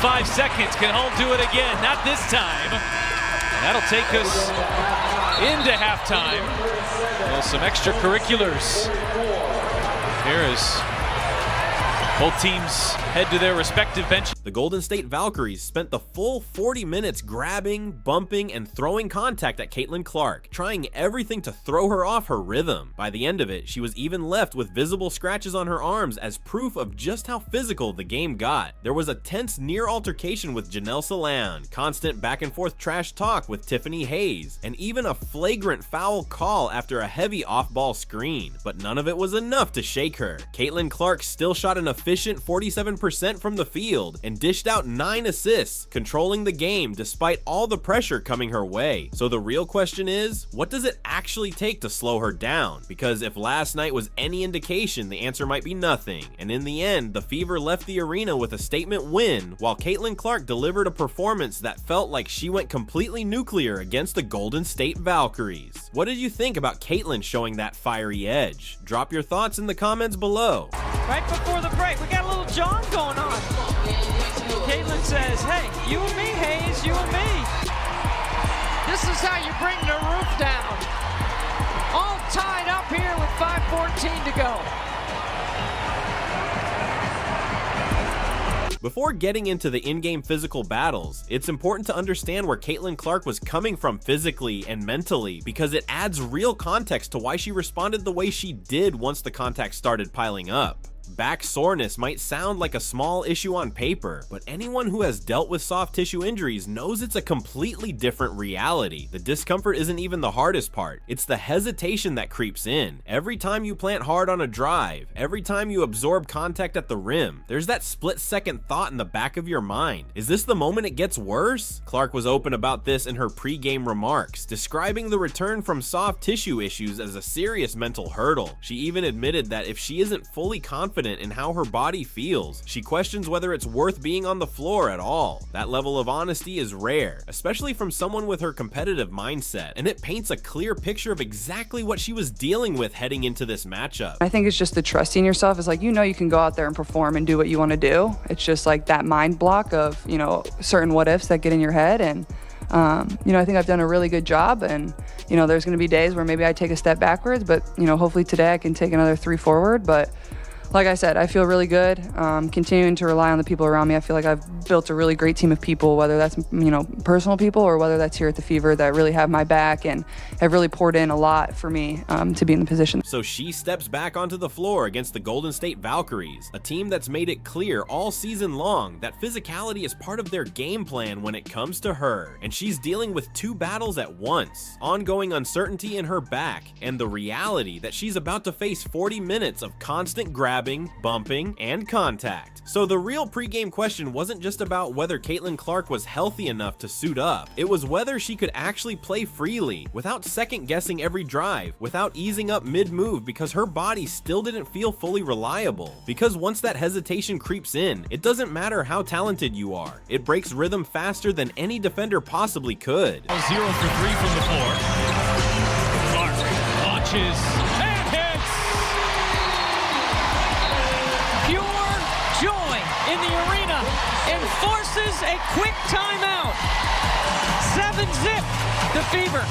5 seconds. Can Hall do it again? Not this time. And that'll take us into halftime. Well, some extracurriculars. Here is both teams head to their respective benches. The Golden State Valkyries spent the full 40 minutes grabbing, bumping, and throwing contact at Caitlin Clark, trying everything to throw her off her rhythm. By the end of it, she was even left with visible scratches on her arms as proof of just how physical the game got. There was a tense near altercation with Janelle Salan, constant back and forth trash talk with Tiffany Hayes, and even a flagrant foul call after a heavy off-ball screen. But none of it was enough to shake her. Caitlin Clark still shot an efficient 47% from the field and dished out 9 assists, controlling the game despite all the pressure coming her way. So the real question is, what does it actually take to slow her down? Because if last night was any indication, the answer might be nothing. And in the end, the Fever left the arena with a statement win, while Caitlin Clark delivered a performance that felt like she went completely nuclear against the Golden State Valkyries. What did you think about Caitlin showing that fiery edge? Drop your thoughts in the comments below. Right before the break, we got a little John going on. Caitlin says, hey, you and me, Hayes, you and me. This is how you bring the roof down. All tied up here with 5:14 to go. Before getting into the in-game physical battles, it's important to understand where Caitlin Clark was coming from physically and mentally, because it adds real context to why she responded the way she did once the contact started piling up. Back soreness might sound like a small issue on paper, but anyone who has dealt with soft tissue injuries knows it's a completely different reality. The discomfort isn't even the hardest part. It's the hesitation that creeps in. Every time you plant hard on a drive, every time you absorb contact at the rim, there's that split-second thought in the back of your mind. Is this the moment it gets worse? Clark was open about this in her pre-game remarks, describing the return from soft tissue issues as a serious mental hurdle. She even admitted that if she isn't fully confident in how her body feels, she questions whether it's worth being on the floor at all. That level of honesty is rare, especially from someone with her competitive mindset, and it paints a clear picture of exactly what she was dealing with heading into this matchup. I think it's just the trusting yourself. It's like, you can go out there and perform and do what you want to do. It's just like that mind block of, certain what ifs that get in your head. And I think I've done a really good job, and there's going to be days where maybe I take a step backwards, but hopefully today I can take another 3 forward. But like I said, I feel really good. Continuing to rely on the people around me. I feel like I've built a really great team of people, whether that's personal people or whether that's here at the Fever, that really have my back and have really poured in a lot for me to be in the position. So she steps back onto the floor against the Golden State Valkyries, a team that's made it clear all season long that physicality is part of their game plan when it comes to her. And she's dealing with 2 battles at once: ongoing uncertainty in her back and the reality that she's about to face 40 minutes of constant grabbing, bumping, and contact. So the real pregame question wasn't just about whether Caitlin Clark was healthy enough to suit up. It was whether she could actually play freely, without second-guessing every drive, without easing up mid-move because her body still didn't feel fully reliable. Because once that hesitation creeps in, it doesn't matter how talented you are. It breaks rhythm faster than any defender possibly could. 0 for 3 from the floor. Clark launches and hits. Pure joy in the arena and forces a quick timeout. 7-zip, the Fever.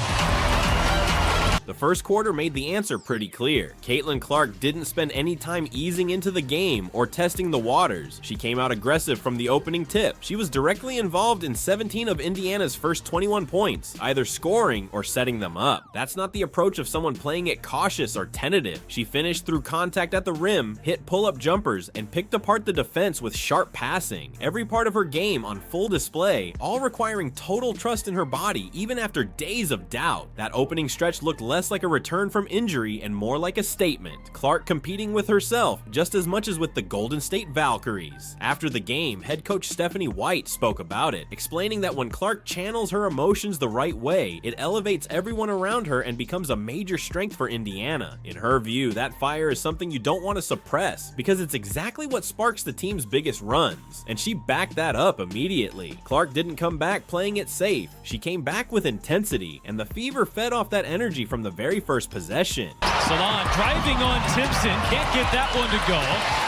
The first quarter made the answer pretty clear. Caitlin Clark didn't spend any time easing into the game or testing the waters. She came out aggressive from the opening tip. She was directly involved in 17 of Indiana's first 21 points, either scoring or setting them up. That's not the approach of someone playing it cautious or tentative. She finished through contact at the rim, hit pull-up jumpers, and picked apart the defense with sharp passing. Every part of her game on full display, all requiring total trust in her body even after days of doubt. That opening stretch looked less like a return from injury and more like a statement. Clark competing with herself just as much as with the Golden State Valkyries. After the game, head coach Stephanie White spoke about it, explaining that when Clark channels her emotions the right way, it elevates everyone around her and becomes a major strength for Indiana. In her view, that fire is something you don't want to suppress because it's exactly what sparks the team's biggest runs, and she backed that up immediately. Clark didn't come back playing it safe. She came back with intensity, and the Fever fed off that energy from the very first possession. Salon driving on Timpson, can't get that one to go.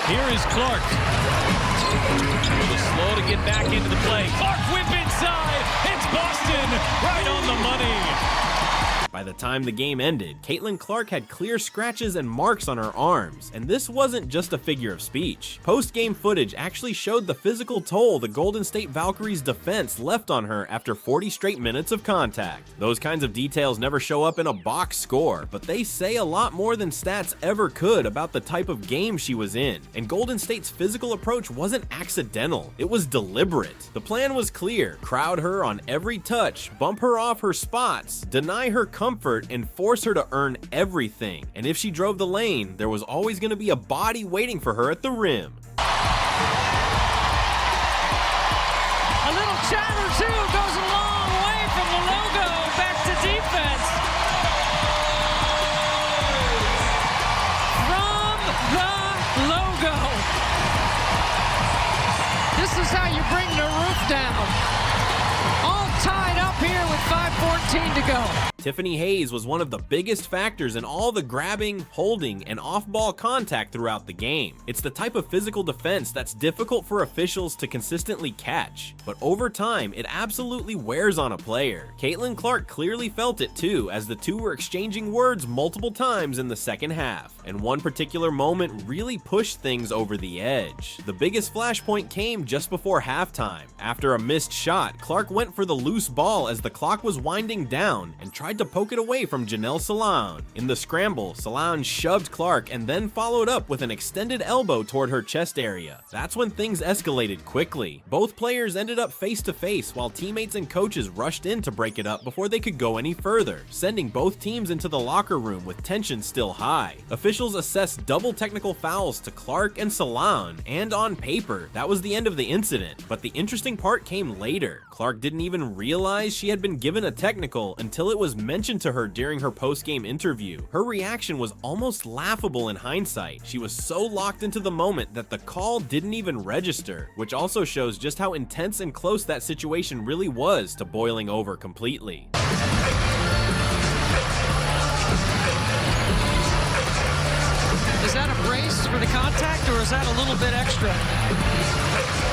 Here is Clark. The slow to get back into the play. Clark whip inside. It's Boston right on the money. By the time the game ended, Caitlin Clark had clear scratches and marks on her arms, and this wasn't just a figure of speech. Post-game footage actually showed the physical toll the Golden State Valkyries defense left on her after 40 straight minutes of contact. Those kinds of details never show up in a box score, but they say a lot more than stats ever could about the type of game she was in. And Golden State's physical approach wasn't accidental, it was deliberate. The plan was clear: crowd her on every touch, bump her off her spots, deny her comfort, and force her to earn everything. And if she drove the lane, there was always going to be a body waiting for her at the rim. A little chatter too goes a long way from the logo back to defense. From the logo. This is how you bring the roof down. All tied up here with 5:14 to go. Tiffany Hayes was one of the biggest factors in all the grabbing, holding, and off-ball contact throughout the game. It's the type of physical defense that's difficult for officials to consistently catch, but over time, it absolutely wears on a player. Caitlin Clark clearly felt it too, as the two were exchanging words multiple times in the second half, and one particular moment really pushed things over the edge. The biggest flashpoint came just before halftime. After a missed shot, Clark went for the loose ball as the clock was winding down and tried to poke it away from Janelle Salon. In the scramble, Salon shoved Clark and then followed up with an extended elbow toward her chest area. That's when things escalated quickly. Both players ended up face to face while teammates and coaches rushed in to break it up before they could go any further, sending both teams into the locker room with tension still high. Officials assessed double technical fouls to Clark and Salon, and on paper, that was the end of the incident. But the interesting part came later. Clark didn't even realize she had been given a technical until it was mentioned to her during her post-game interview. Her reaction was almost laughable in hindsight. She was so locked into the moment that the call didn't even register, which also shows just how intense and close that situation really was to boiling over completely. Is that a brace for the contact, or is that a little bit extra?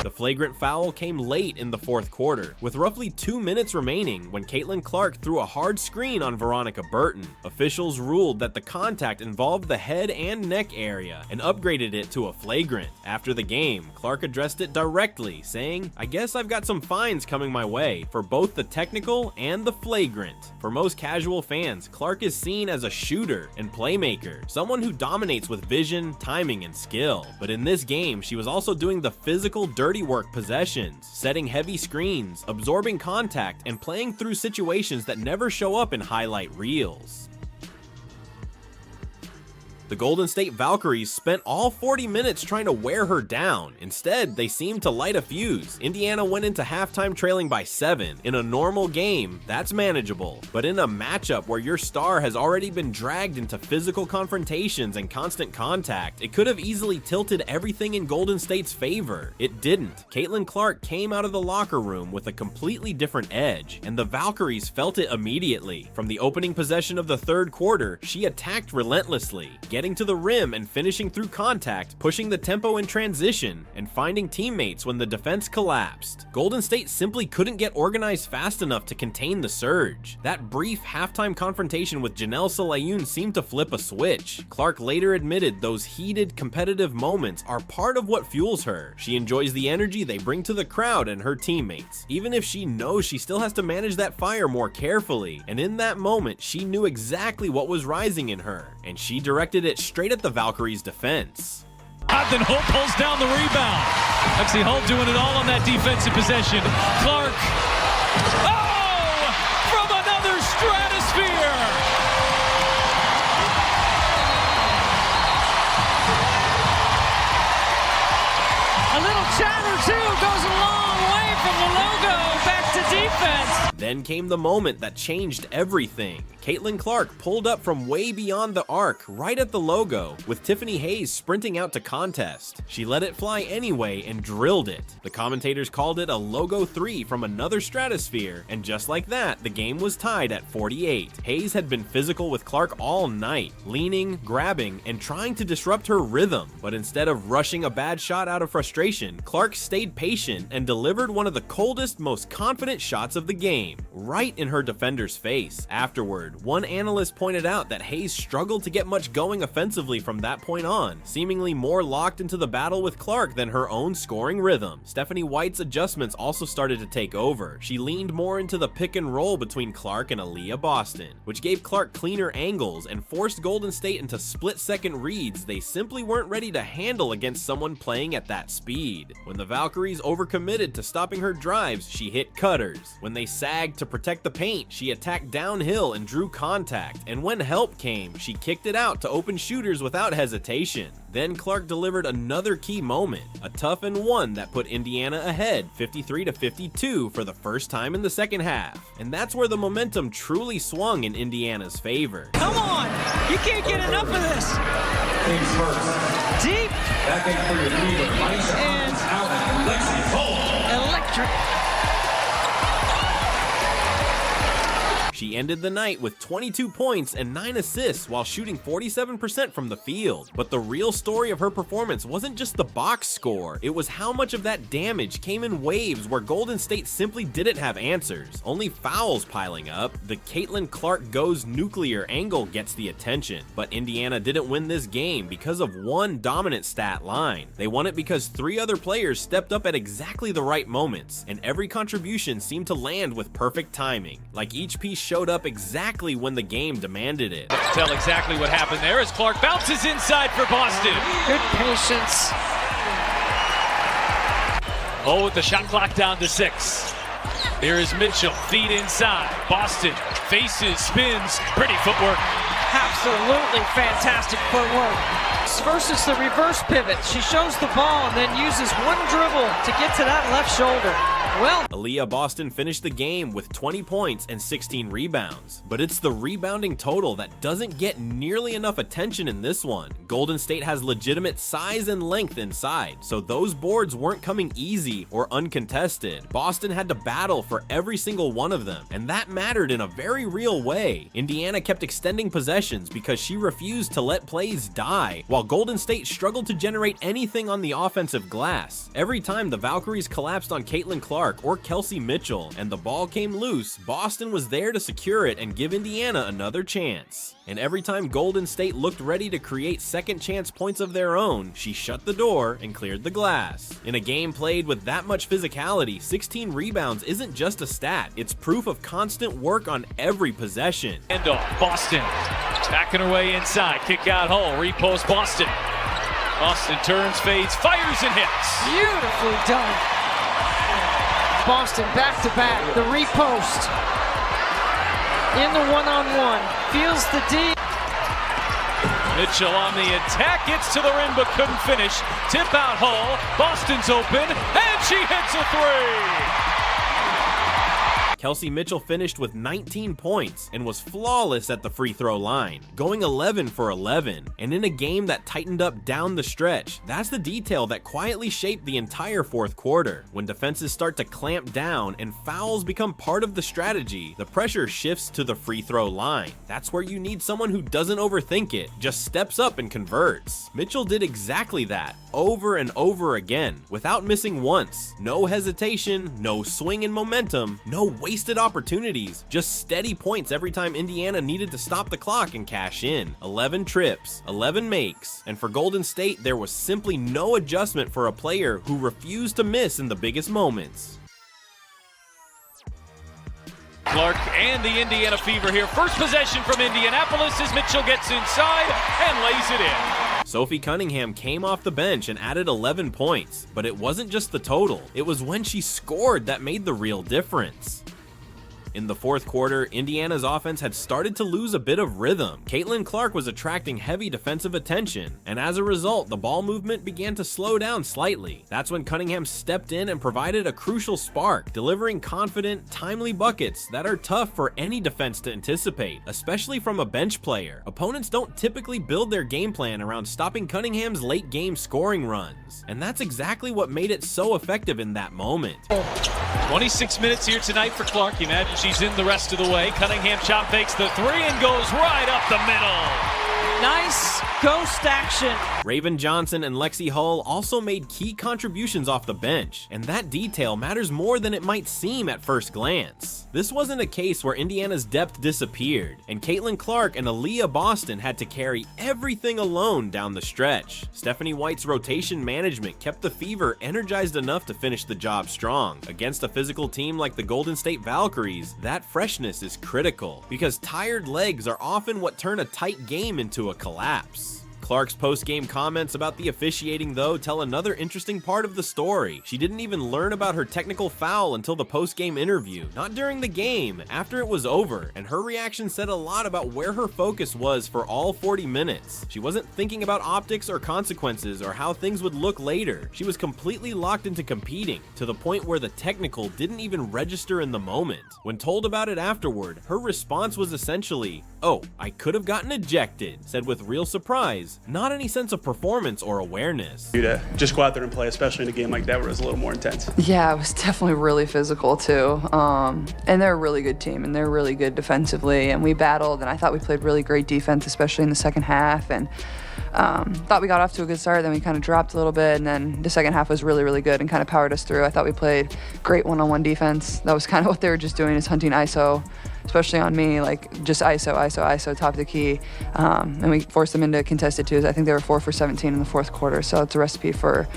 The flagrant foul came late in the fourth quarter, with roughly 2 minutes remaining when Caitlin Clark threw a hard screen on Veronica Burton. Officials ruled that the contact involved the head and neck area and upgraded it to a flagrant. After the game, Clark addressed it directly, saying, "I guess I've got some fines coming my way for both the technical and the flagrant." For most casual fans, Clark is seen as a shooter and playmaker, someone who dominates with vision, timing, and skill. But in this game, she was also doing the physical, dirty work possessions, setting heavy screens, absorbing contact, and playing through situations that never show up in highlight reels. The Golden State Valkyries spent all 40 minutes trying to wear her down. Instead, they seemed to light a fuse. Indiana went into halftime trailing by 7. In a normal game, that's manageable. But in a matchup where your star has already been dragged into physical confrontations and constant contact, it could have easily tilted everything in Golden State's favor. It didn't. Caitlin Clark came out of the locker room with a completely different edge, and the Valkyries felt it immediately. From the opening possession of the third quarter, she attacked relentlessly, getting to the rim and finishing through contact, pushing the tempo in transition, and finding teammates when the defense collapsed. Golden State simply couldn't get organized fast enough to contain the surge. That brief halftime confrontation with Janelle Salayoun seemed to flip a switch. Clark later admitted those heated, competitive moments are part of what fuels her. She enjoys the energy they bring to the crowd and her teammates, even if she knows she still has to manage that fire more carefully. And in that moment, she knew exactly what was rising in her, and she directed it straight at the Valkyries' defense. Then Holt pulls down the rebound. Lexi Holt doing it all on that defensive possession. Clark. Oh! From another stratosphere! A little chatter too goes a long way from the logo back to defense. defense. Then came the moment that changed everything. Caitlin Clark pulled up from way beyond the arc, right at the logo, with Tiffany Hayes sprinting out to contest. She let it fly anyway and drilled it. The commentators called it a logo 3 from another stratosphere, and just like that, the game was tied at 48. Hayes had been physical with Clark all night, leaning, grabbing, and trying to disrupt her rhythm. But instead of rushing a bad shot out of frustration, Clark stayed patient and delivered one of the coldest, most confident shots of the game, right in her defender's face. Afterward, one analyst pointed out that Hayes struggled to get much going offensively from that point on, seemingly more locked into the battle with Clark than her own scoring rhythm. Stephanie White's adjustments also started to take over. She leaned more into the pick and roll between Clark and Aaliyah Boston, which gave Clark cleaner angles and forced Golden State into split-second reads they simply weren't ready to handle against someone playing at that speed. When the Valkyries overcommitted to stopping her drives, she hit cutters. When they sagged to protect the paint, she attacked downhill and drew contact, and when help came, she kicked it out to open shooters without hesitation. Then Clark delivered another key moment, a tough and one that put Indiana ahead 53-52 for the first time in the second half. And that's where the momentum truly swung in Indiana's favor. Come on, you can't get enough of this. Deep and electric. She ended the night with 22 points and 9 assists while shooting 47% from the field. But the real story of her performance wasn't just the box score, it was how much of that damage came in waves where Golden State simply didn't have answers. Only fouls piling up, the Caitlin Clark goes nuclear angle gets the attention. But Indiana didn't win this game because of one dominant stat line. They won it because 3 other players stepped up at exactly the right moments, and every contribution seemed to land with perfect timing. Like each piece showed up exactly when the game demanded it. Tell exactly what happened there as Clark bounces inside for Boston. Good patience. Oh, with the shot clock down to 6. Here is Mitchell, feet inside. Boston faces, spins, pretty footwork. Absolutely fantastic footwork. Versus the reverse pivot. She shows the ball and then uses one dribble to get to that left shoulder. Well, Aaliyah Boston finished the game with 20 points and 16 rebounds. But it's the rebounding total that doesn't get nearly enough attention in this one. Golden State has legitimate size and length inside, so those boards weren't coming easy or uncontested. Boston had to battle for every single one of them, and that mattered in a very real way. Indiana kept extending possessions because she refused to let plays die, while Golden State struggled to generate anything on the offensive glass. Every time the Valkyries collapsed on Caitlin Clark or Kelsey Mitchell and the ball came loose, Boston was there to secure it and give Indiana another chance. And every time Golden State looked ready to create second chance points of their own, she shut the door and cleared the glass. In a game played with that much physicality, 16 rebounds isn't just a stat, it's proof of constant work on every possession. Handoff, Boston backing her way inside, kick out Hull, repost Boston. Boston turns, fades, fires and hits. beautifully done. Boston back to back, the repost. In the one-on-one, feels the D. Mitchell on the attack, gets to the rim but couldn't finish. Tip out Hull, Boston's open, and she hits a 3. Kelsey Mitchell finished with 19 points and was flawless at the free throw line, going 11 for 11. And in a game that tightened up down the stretch, that's the detail that quietly shaped the entire fourth quarter. When defenses start to clamp down and fouls become part of the strategy, the pressure shifts to the free throw line. That's where you need someone who doesn't overthink it, just steps up and converts. Mitchell did exactly that, over and over again, without missing once. No hesitation, no swing in momentum, no wasted opportunities, just steady points every time Indiana needed to stop the clock and cash in. 11 trips, 11 makes, and for Golden State, there was simply no adjustment for a player who refused to miss in the biggest moments. Clark and the Indiana Fever here. First possession from Indianapolis as Mitchell gets inside and lays it in. Sophie Cunningham came off the bench and added 11 points, but it wasn't just the total. It was when she scored that made the real difference. In the fourth quarter, Indiana's offense had started to lose a bit of rhythm. Caitlin Clark was attracting heavy defensive attention, and as a result, the ball movement began to slow down slightly. That's when Cunningham stepped in and provided a crucial spark, delivering confident, timely buckets that are tough for any defense to anticipate, especially from a bench player. Opponents don't typically build their game plan around stopping Cunningham's late game scoring runs, and that's exactly what made it so effective in that moment. 26 minutes here tonight for Clark. You imagine she's in the rest of the way. Cunningham chop fakes the three and goes right up the middle. Nice ghost action. Raven Johnson and Lexi Hull also made key contributions off the bench, and that detail matters more than it might seem at first glance. This wasn't a case where Indiana's depth disappeared, and Caitlin Clark and Aaliyah Boston had to carry everything alone down the stretch. Stephanie White's rotation management kept the Fever energized enough to finish the job strong. Against a physical team like the Golden State Valkyries, that freshness is critical, because tired legs are often what turn a tight game into a collapse. Clark's post-game comments about the officiating, though, tell another interesting part of the story. She didn't even learn about her technical foul until the post-game interview, not during the game, after it was over, and her reaction said a lot about where her focus was for all 40 minutes. She wasn't thinking about optics or consequences or how things would look later. She was completely locked into competing, to the point where the technical didn't even register in the moment. When told about it afterward, her response was essentially, "Oh, I could have gotten ejected," said with real surprise, not any sense of performance or awareness. To just go out there and play, especially in a game like that where it was a little more intense. Yeah, it was definitely really physical too. And they're a really good team, and they're really good defensively. And we battled, and I thought we played really great defense, especially in the second half. And thought we got off to a good start, then we kind of dropped a little bit, and then the second half was really, really good and kind of powered us through. I thought we played great one-on-one defense. That was kind of what they were just doing, is hunting ISO, especially on me, like just ISO, top of the key. And we forced them into contested twos. I think they were 4 for 17 in the fourth quarter, so it's a recipe for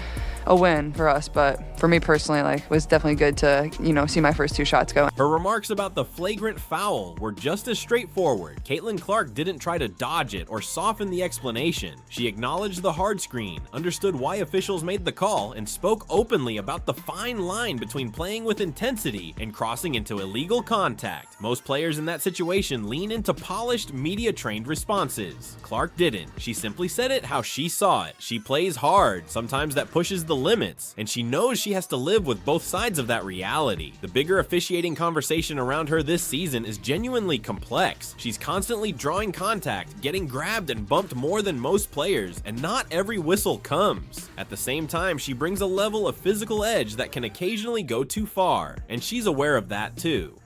a win for us. But for me personally, like, it was definitely good to, see my first 2 shots go. Her remarks about the flagrant foul were just as straightforward. Caitlin Clark didn't try to dodge it or soften the explanation. She acknowledged the hard screen, understood why officials made the call, and spoke openly about the fine line between playing with intensity and crossing into illegal contact. Most players in that situation lean into polished, media-trained responses. Clark didn't. She simply said it how she saw it. She plays hard. Sometimes that pushes the limits, and she knows she has to live with both sides of that reality. The bigger officiating conversation around her this season is genuinely complex. She's constantly drawing contact, getting grabbed and bumped more than most players, and not every whistle comes. At the same time, she brings a level of physical edge that can occasionally go too far, and she's aware of that too.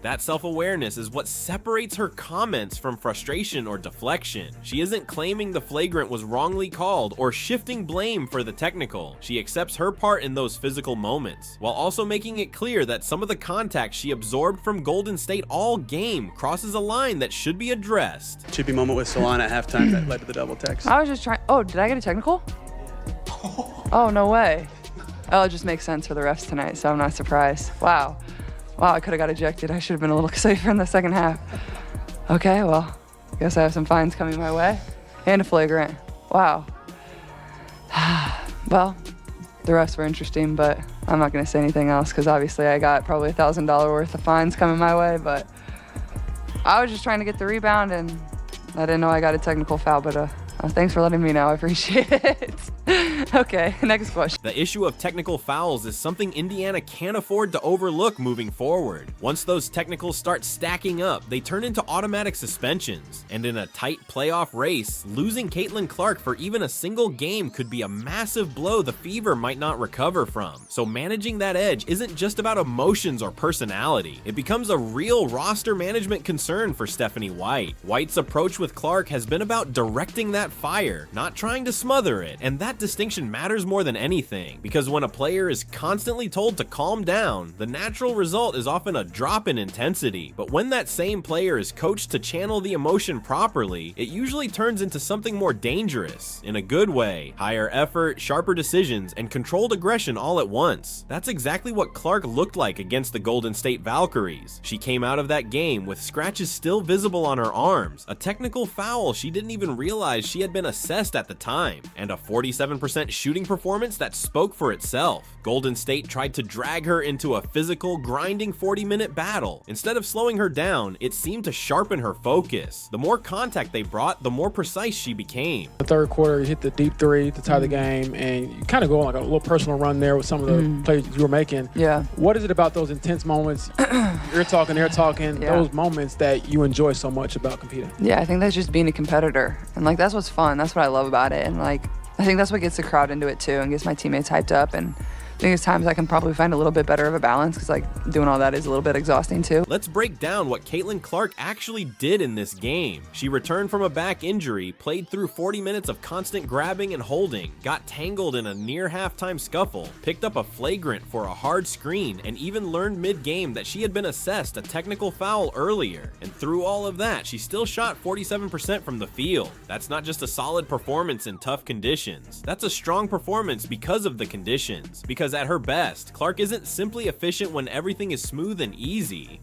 That self-awareness is what separates her comments from frustration or deflection. She isn't claiming the flagrant was wrongly called or shifting blame for the technical. She accepts her part in those physical moments, while also making it clear that some of the contact she absorbed from Golden State all game crosses a line that should be addressed. Chippy moment with Solana at halftime that led to the double text. I was just trying. Oh, did I get a technical? Oh, no way. Oh, it just makes sense for the refs tonight, so I'm not surprised. Wow, I could have got ejected. I should have been a little safer in the second half. Okay, well, I guess I have some fines coming my way. And a flagrant. Wow. Well, the refs were interesting, but I'm not going to say anything else, because obviously I got probably $1,000 worth of fines coming my way, but I was just trying to get the rebound, and I didn't know I got a technical foul, but thanks for letting me know. I appreciate it. Okay, next question. The issue of technical fouls is something Indiana can't afford to overlook moving forward. Once those technicals start stacking up, they turn into automatic suspensions. And in a tight playoff race, losing Caitlin Clark for even a single game could be a massive blow the Fever might not recover from. So managing that edge isn't just about emotions or personality. It becomes a real roster management concern for Stephanie White. White's approach with Clark has been about directing that fire, not trying to smother it, and that distinction matters more than anything, because when a player is constantly told to calm down, the natural result is often a drop in intensity. But when that same player is coached to channel the emotion properly, it usually turns into something more dangerous, in a good way. Higher effort, sharper decisions, and controlled aggression all at once. That's exactly what Clark looked like against the Golden State Valkyries. She came out of that game with scratches still visible on her arms, a technical foul she didn't even realize she had been assessed at the time, and a 47% shooting performance that spoke for itself. Golden State tried to drag her into a physical, grinding 40-minute battle. Instead of slowing her down, it seemed to sharpen her focus. The more contact they brought, the more precise she became. The third quarter, you hit the deep three to tie the game, and you kind of go on like a little personal run there with some of the plays you were making. Yeah. What is it about those intense moments, you're talking, they're talking, those moments that you enjoy so much about competing? Yeah, I think that's just being a competitor. And, like, that's what's fun. That's what I love about it. And, like, I think that's what gets the crowd into it, too, and gets my teammates hyped up. And I think there's times I can probably find a little bit better of a balance because, like, doing all that is a little bit exhausting, too. Let's break down what Caitlin Clark actually did in this game. She returned from a back injury, played through 40 minutes of constant grabbing and holding, got tangled in a near halftime scuffle, picked up a flagrant for a hard screen, and even learned mid-game that she had been assessed a technical foul earlier. And through all of that, she still shot 47% from the field. That's not just a solid performance in tough conditions. That's a strong performance because of the conditions. Because at her best, Clark isn't simply efficient when everything is smooth and easy.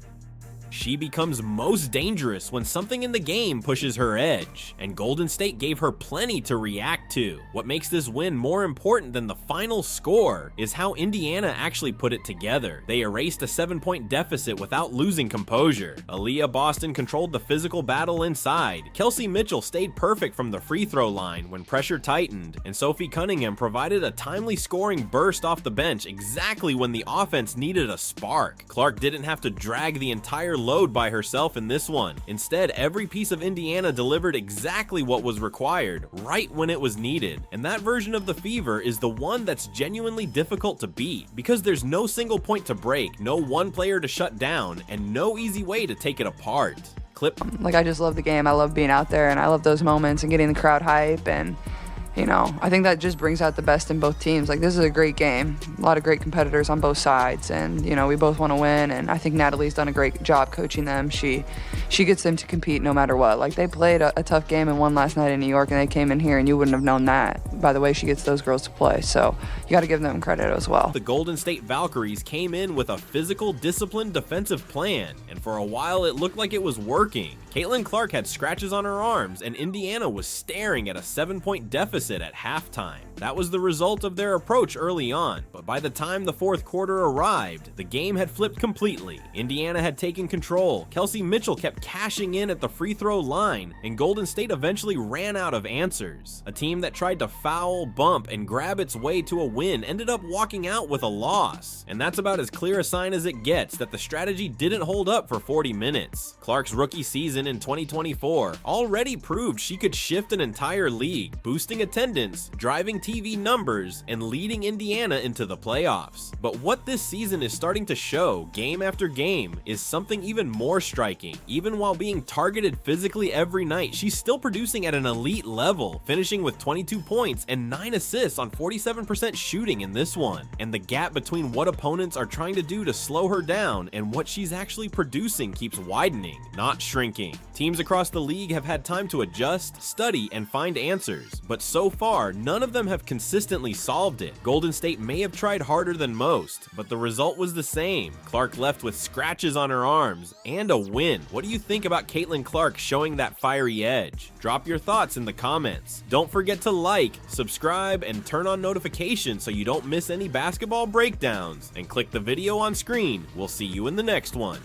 She becomes most dangerous when something in the game pushes her edge, and Golden State gave her plenty to react to. What makes this win more important than the final score is how Indiana actually put it together. They erased a 7-point deficit without losing composure. Aaliyah Boston controlled the physical battle inside. Kelsey Mitchell stayed perfect from the free throw line when pressure tightened, and Sophie Cunningham provided a timely scoring burst off the bench exactly when the offense needed a spark. Clark didn't have to drag the entire load by herself in this one. Instead, every piece of Indiana delivered exactly what was required, right when it was needed. And that version of the Fever is the one that's genuinely difficult to beat, because there's no single point to break, no one player to shut down, and no easy way to take it apart. Like, I just love the game. I love being out there, and I love those moments and getting the crowd hype, and you know, I think that just brings out the best in both teams. Like, this is a great game. A lot of great competitors on both sides, and, you know, we both want to win, and I think Natalie's done a great job coaching them. She gets them to compete no matter what. Like, they played a tough game and won last night in New York, and they came in here, and you wouldn't have known that by the way she gets those girls to play. So you got to give them credit as well. The Golden State Valkyries came in with a physical, disciplined defensive plan, and for a while it looked like it was working. Caitlin Clark had scratches on her arms, and Indiana was staring at a 7-point deficit at halftime. That was the result of their approach early on, but by the time the fourth quarter arrived, the game had flipped completely. Indiana had taken control, Kelsey Mitchell kept cashing in at the free throw line, and Golden State eventually ran out of answers. A team that tried to foul, bump, and grab its way to a win ended up walking out with a loss. And that's about as clear a sign as it gets that the strategy didn't hold up for 40 minutes. Clark's rookie season in 2024 already proved she could shift an entire league, boosting attendance, driving TV numbers, and leading Indiana into the playoffs. But what this season is starting to show, game after game, is something even more striking. Even while being targeted physically every night, she's still producing at an elite level, finishing with 22 points and 9 assists on 47% shooting in this one. And the gap between what opponents are trying to do to slow her down and what she's actually producing keeps widening, not shrinking. Teams across the league have had time to adjust, study, and find answers, but so far, none of them have consistently solved it. Golden State may have tried harder than most, but the result was the same. Clark left with scratches on her arms and a win. What do you think about Caitlin Clark showing that fiery edge? Drop your thoughts in the comments. Don't forget to like, subscribe, and turn on notifications so you don't miss any basketball breakdowns. And click the video on screen. We'll see you in the next one.